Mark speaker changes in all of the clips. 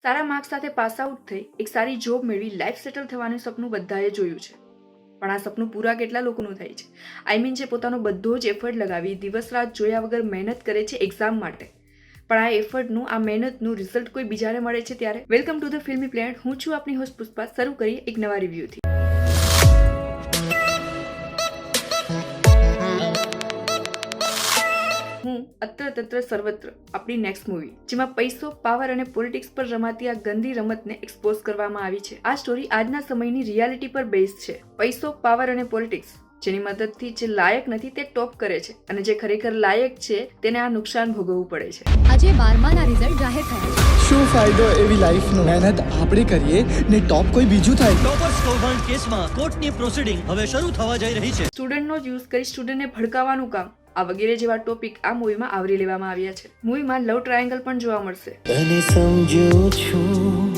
Speaker 1: સારા marks સાથે pass out થઈ એક સારી જોબ મેળવી લાઈફ સેટલ થવાનું સપનું બધાએ જોયું છે, પણ આ સપનું પૂરા કેટલા લોકોનું થાય છે? આઈ મીન જે પોતાનો બધો જ એફર્ટ લગાવી દિવસ રાત જોયા વગર મહેનત કરે છે એક્ઝામ માટે, પણ આ એફર્ટનું આ મહેનતનું રિઝલ્ટ કોઈ બીજાને મળે છે ત્યારે? વેલકમ ટુ ધ ફિલ્મી પ્લેનેટ. હું છું આપની હોસ્ટ પુષ્પા. શરૂ કરીએ એક નવા રિવ્યુથી. હું અત્ર તત્ર સર્વત્ર આપણી નેક્સ્ટ મૂવી, જેમાં પૈસો, પાવર અને પોલિટિક્સ પર રમાતી આ ગંદી રમતને એક્સપોઝ કરવામાં આવી છે. આ સ્ટોરી આજના સમયની રિયાલિટી પર બેઝ છે. પૈસો, પાવર અને પોલિટિક્સ જેની મદદથી જે લાયક નથી તે ટોપ કરે છે અને જે ખરેખર લાયક છે તેને આ નુકસાન ભોગવવું પડે છે.
Speaker 2: આજે 12માના રિઝલ્ટ જાહેર થયા છે.
Speaker 3: શું ફાયદો એવી લાઈફનો? મહેનત આપણે કરીએ ને ટોપ કોઈ બીજું થાય.
Speaker 4: ટોપર્સ કૌભાંડ કેસમાં કોર્ટની પ્રોસિડિંગ હવે શરૂ થવા જઈ રહી છે.
Speaker 1: સ્ટુડન્ટનો જ યુઝ કરી સ્ટુડન્ટને ભડકાવવાનું કામ, આ વગેરે જેવા ટોપિક આ મૂવીમાં આવરી લેવામાં આવ્યા છે. મૂવીમાં લવ ટ્રાયેંગલ પણ જોવા મળશે.
Speaker 5: તને સમજું છું,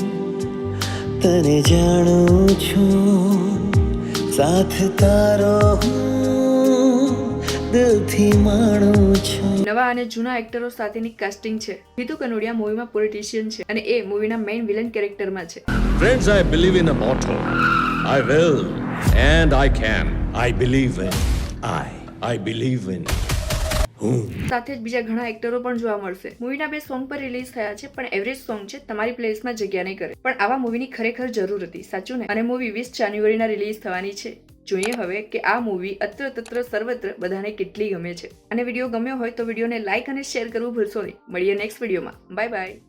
Speaker 5: તને જાણું છું, સાથ તારો હું દિલથી માણું છું.
Speaker 1: નવા અને જૂના એક્ટરો સાથેની કાસ્ટિંગ છે. હિતુ કનોડિયા મૂવીમાં પોલિટિશિયન છે અને એ મૂવીના મેઇન વિલન કેરેક્ટરમાં છે.
Speaker 6: Friends, I believe in a motto. I will and I can. I believe in I believe in whom.
Speaker 1: સાથે જ બીજા ઘણા એક્ટરો પણ જોવા મળશે. મૂવીના 2 સોંગ પર રિલીઝ થયા છે, પણ એવરેજ સોંગ છે, તમારી પ્લેલિસ્ટમાં જગ્યા નહીં કરે. પણ આવા મૂવીની ખરેખર જરૂર હતી, સાચું ને? અને મૂવી 20 જાન્યુઆરીના રિલીઝ થવાની છે. જોઈએ હવે કે આ મૂવી અત્ર તત્ર સર્વત્ર બધાને કેટલી ગમે છે. અને વિડીયો ગમ્યો હોય તો વિડીયોને લાઈક અને શેર કરવું ભૂલશો નહીં. મળીએ નેક્સ્ટ વિડીયોમાં. Bye bye.